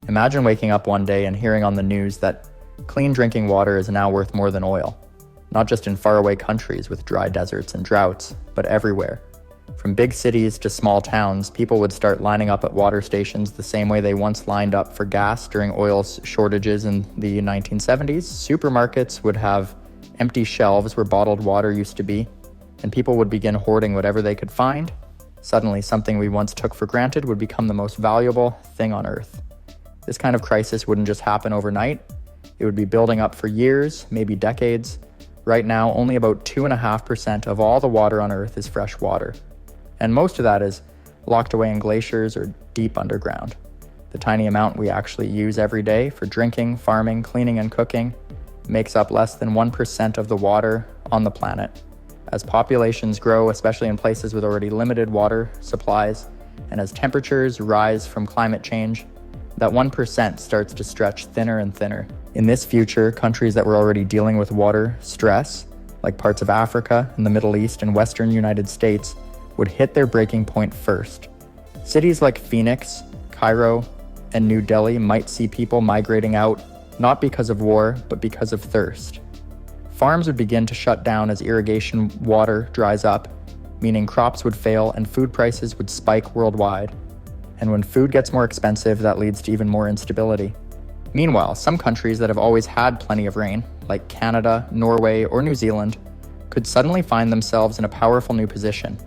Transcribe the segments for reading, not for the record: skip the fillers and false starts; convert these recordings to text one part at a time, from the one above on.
Imagine waking up one day and hearing on the news that clean drinking water is now worth more than oil, not just in faraway countries with dry deserts and droughts, but everywhere. From big cities to small towns, people would start lining up at water stations the same way they once lined up for gas during oil shortages in the 1970s. Supermarkets would have empty shelves where bottled water used to be, and people would begin hoarding whatever they could find. Suddenly, something we once took for granted would become the most valuable thing on Earth. This kind of crisis wouldn't just happen overnight. It would be building up for years, maybe decades. Right now, only about 2.5% of all the water on Earth is fresh water. And most of that is locked away in glaciers or deep underground. The tiny amount we actually use every day for drinking, farming, cleaning, and cooking makes up less than 1% of the water on the planet. As populations grow, especially in places with already limited water supplies, and as temperatures rise from climate change, that 1% starts to stretch thinner and thinner. In this future, countries that were already dealing with water stress, like parts of Africa and the Middle East and Western United States, would hit their breaking point first. Cities like Phoenix, Cairo, and New Delhi might see people migrating out, not because of war, but because of thirst. Farms would begin to shut down as irrigation water dries up, meaning crops would fail and food prices would spike worldwide. And when food gets more expensive, that leads to even more instability. Meanwhile, some countries that have always had plenty of rain, like Canada, Norway, or New Zealand, could suddenly find themselves in a powerful new position.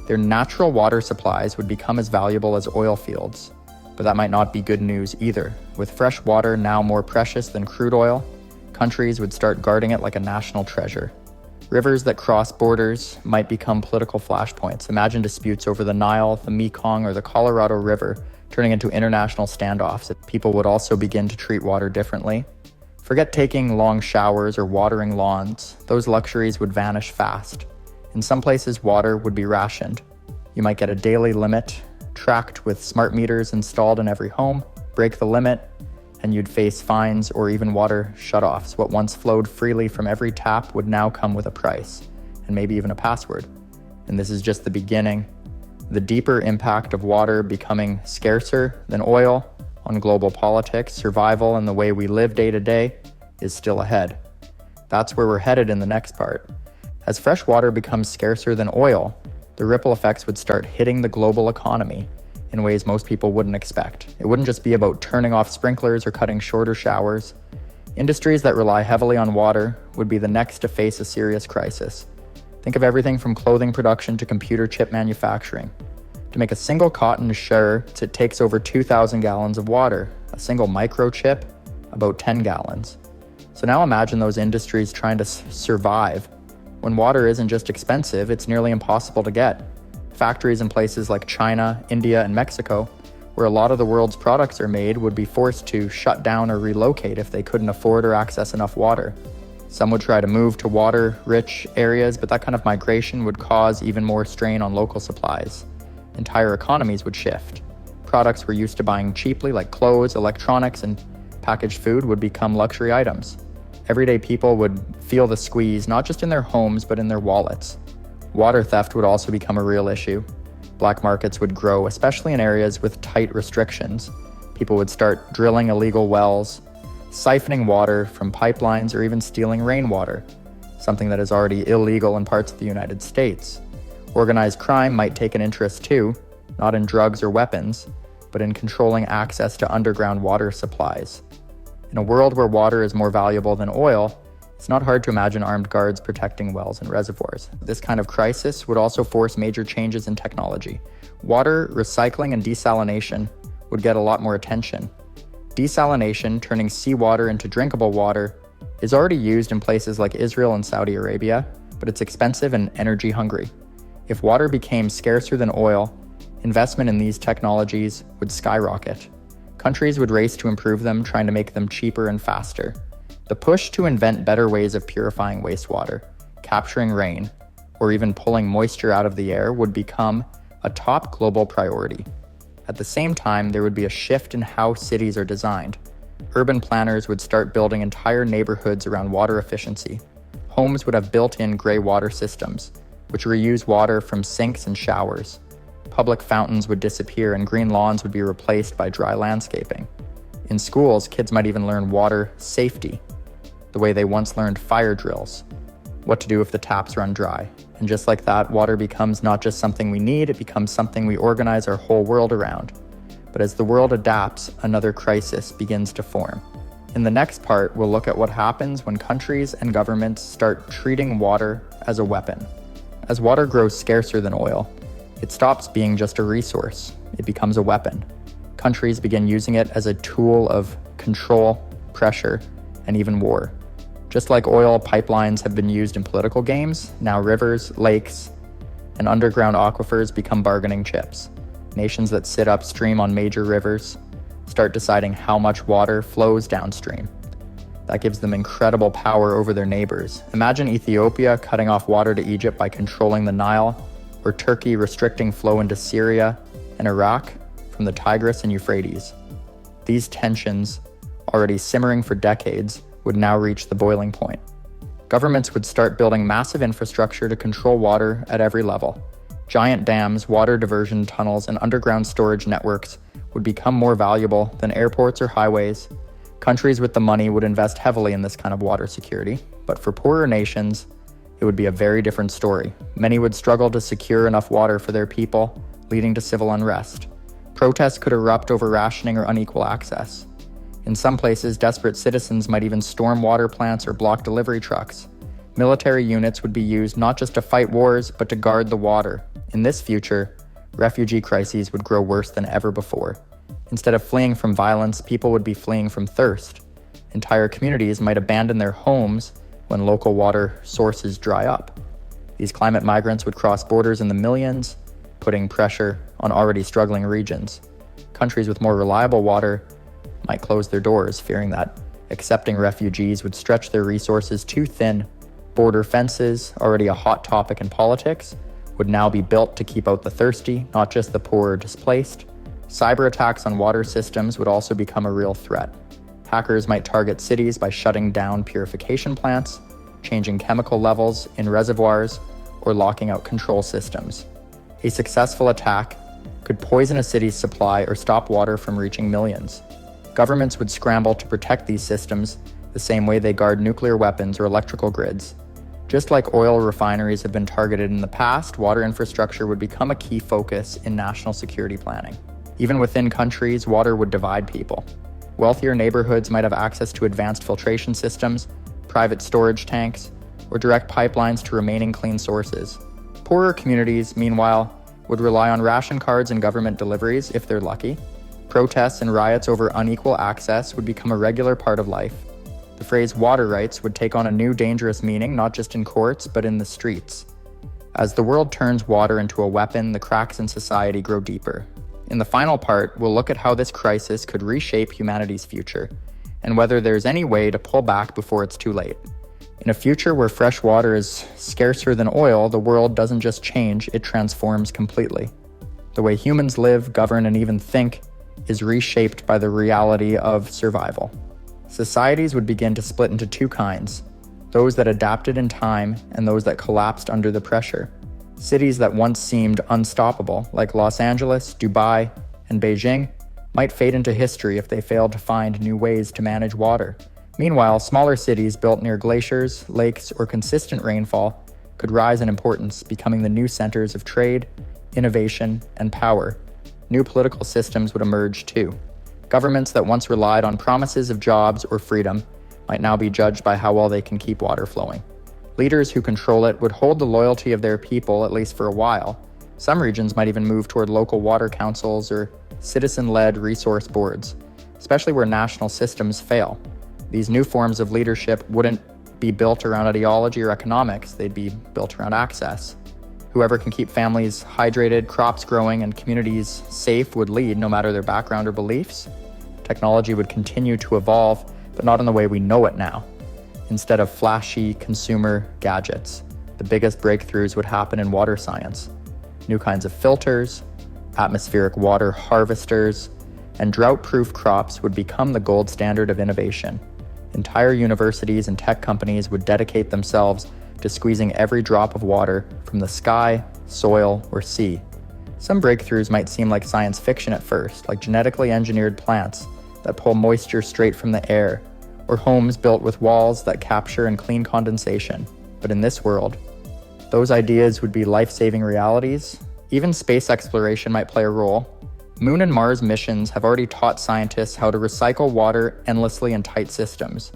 Their natural water supplies would become as valuable as oil fields. But that might not be good news either. With fresh water now more precious than crude oil, countries would start guarding it like a national treasure. Rivers that cross borders might become political flashpoints. Imagine disputes over the Nile, the Mekong, or the Colorado River turning into international standoffs. People would also begin to treat water differently. Forget taking long showers or watering lawns. Those luxuries would vanish fast. In some places, water would be rationed. You might get a daily limit, tracked with smart meters installed in every home. Break the limit, and you'd face fines or even water shutoffs. What once flowed freely from every tap would now come with a price, and maybe even a password. And this is just the beginning. The deeper impact of water becoming scarcer than oil on global politics, survival, and the way we live day to day is still ahead. That's where we're headed in the next part. As fresh water becomes scarcer than oil, the ripple effects would start hitting the global economy in ways most people wouldn't expect. It wouldn't just be about turning off sprinklers or cutting shorter showers. Industries that rely heavily on water would be the next to face a serious crisis. Think of everything from clothing production to computer chip manufacturing. To make a single cotton shirt, it takes over 2,000 gallons of water. A single microchip, about 10 gallons. So now imagine those industries trying to survive. When water isn't just expensive, it's nearly impossible to get. Factories in places like China, India, and Mexico, where a lot of the world's products are made, would be forced to shut down or relocate if they couldn't afford or access enough water. Some would try to move to water-rich areas, but that kind of migration would cause even more strain on local supplies. Entire economies would shift. Products we're used to buying cheaply, like clothes, electronics, and packaged food, would become luxury items. Everyday people would feel the squeeze, not just in their homes, but in their wallets. Water theft would also become a real issue. Black markets would grow, especially in areas with tight restrictions. People would start drilling illegal wells, siphoning water from pipelines, or even stealing rainwater, something that is already illegal in parts of the United States. Organized crime might take an interest too, not in drugs or weapons, but in controlling access to underground water supplies. In a world where water is more valuable than oil, it's not hard to imagine armed guards protecting wells and reservoirs. This kind of crisis would also force major changes in technology. Water recycling and desalination would get a lot more attention. Desalination, turning seawater into drinkable water, is already used in places like Israel and Saudi Arabia, but it's expensive and energy hungry. If water became scarcer than oil, investment in these technologies would skyrocket. Countries would race to improve them, trying to make them cheaper and faster. The push to invent better ways of purifying wastewater, capturing rain, or even pulling moisture out of the air would become a top global priority. At the same time, there would be a shift in how cities are designed. Urban planners would start building entire neighborhoods around water efficiency. Homes would have built-in gray water systems, which reuse water from sinks and showers. Public fountains would disappear and green lawns would be replaced by dry landscaping. In schools, kids might even learn water safety, the way they once learned fire drills, what to do if the taps run dry. And just like that, water becomes not just something we need, it becomes something we organize our whole world around. But as the world adapts, another crisis begins to form. In the next part, we'll look at what happens when countries and governments start treating water as a weapon. As water grows scarcer than oil, it stops being just a resource. It becomes a weapon. Countries begin using it as a tool of control, pressure, and even war. Just like oil pipelines have been used in political games, now rivers, lakes, and underground aquifers become bargaining chips. Nations that sit upstream on major rivers start deciding how much water flows downstream. That gives them incredible power over their neighbors. Imagine Ethiopia cutting off water to Egypt by controlling the Nile, or Turkey restricting flow into Syria and Iraq from the Tigris and Euphrates. These tensions, already simmering for decades, would now reach the boiling point. Governments would start building massive infrastructure to control water at every level. Giant dams, water diversion tunnels, and underground storage networks would become more valuable than airports or highways. Countries with the money would invest heavily in this kind of water security, but for poorer nations, it would be a very different story. Many would struggle to secure enough water for their people, leading to civil unrest. Protests could erupt over rationing or unequal access. In some places, desperate citizens might even storm water plants or block delivery trucks. Military units would be used not just to fight wars, but to guard the water. In this future, refugee crises would grow worse than ever before. Instead of fleeing from violence, people would be fleeing from thirst. Entire communities might abandon their homes when local water sources dry up. These climate migrants would cross borders in the millions, putting pressure on already struggling regions. Countries with more reliable water might close their doors, fearing that accepting refugees would stretch their resources too thin. Border fences, already a hot topic in politics, would now be built to keep out the thirsty, not just the poor or displaced. Cyber attacks on water systems would also become a real threat. Hackers might target cities by shutting down purification plants, changing chemical levels in reservoirs, or locking out control systems. A successful attack could poison a city's supply or stop water from reaching millions. Governments would scramble to protect these systems the same way they guard nuclear weapons or electrical grids. Just like oil refineries have been targeted in the past, water infrastructure would become a key focus in national security planning. Even within countries, water would divide people. Wealthier neighborhoods might have access to advanced filtration systems, private storage tanks, or direct pipelines to remaining clean sources. Poorer communities, meanwhile, would rely on ration cards and government deliveries if they're lucky. Protests and riots over unequal access would become a regular part of life. The phrase water rights would take on a new dangerous meaning, not just in courts, but in the streets. As the world turns water into a weapon, the cracks in society grow deeper. In the final part, we'll look at how this crisis could reshape humanity's future, and whether there's any way to pull back before it's too late. In a future where fresh water is scarcer than oil, the world doesn't just change, it transforms completely. The way humans live, govern, and even think is reshaped by the reality of survival. Societies would begin to split into two kinds, those that adapted in time and those that collapsed under the pressure. Cities that once seemed unstoppable, like Los Angeles, Dubai, and Beijing, might fade into history if they failed to find new ways to manage water. Meanwhile, smaller cities built near glaciers, lakes, or consistent rainfall could rise in importance, becoming the new centers of trade, innovation, and power. New political systems would emerge too. Governments that once relied on promises of jobs or freedom might now be judged by how well they can keep water flowing. Leaders who control it would hold the loyalty of their people, at least for a while. Some regions might even move toward local water councils or citizen-led resource boards, especially where national systems fail. These new forms of leadership wouldn't be built around ideology or economics, they'd be built around access. Whoever can keep families hydrated, crops growing, and communities safe would lead, no matter their background or beliefs. Technology would continue to evolve, but not in the way we know it now. Instead of flashy consumer gadgets, the biggest breakthroughs would happen in water science. New kinds of filters, atmospheric water harvesters, and drought-proof crops would become the gold standard of innovation. Entire universities and tech companies would dedicate themselves to squeezing every drop of water from the sky, soil, or sea. Some breakthroughs might seem like science fiction at first, like genetically engineered plants that pull moisture straight from the air, or homes built with walls that capture and clean condensation. But in this world, those ideas would be life-saving realities. Even space exploration might play a role. Moon and Mars missions have already taught scientists how to recycle water endlessly in tight systems.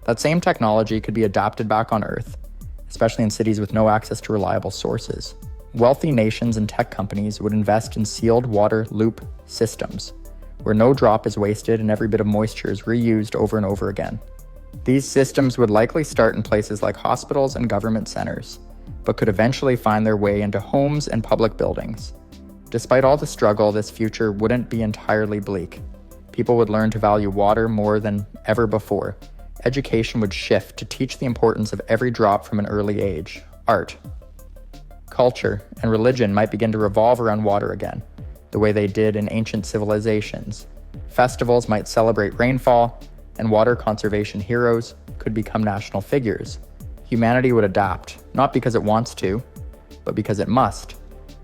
That same technology could be adapted back on Earth, especially in cities with no access to reliable sources. Wealthy nations and tech companies would invest in sealed water loop systems, where no drop is wasted and every bit of moisture is reused over and over again. These systems would likely start in places like hospitals and government centers, but could eventually find their way into homes and public buildings. Despite all the struggle, this future wouldn't be entirely bleak. People would learn to value water more than ever before. Education would shift to teach the importance of every drop from an early age. Art, culture, and religion might begin to revolve around water again, the way they did in ancient civilizations. Festivals might celebrate rainfall, and water conservation heroes could become national figures. Humanity would adapt, not because it wants to, but because it must.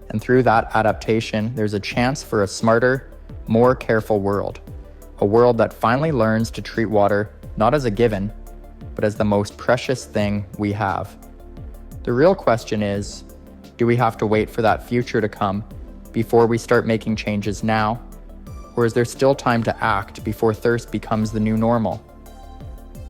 And through that adaptation, there's a chance for a smarter, more careful world. A world that finally learns to treat water not as a given, but as the most precious thing we have. The real question is, do we have to wait for that future to come before we start making changes now? Or is there still time to act before thirst becomes the new normal?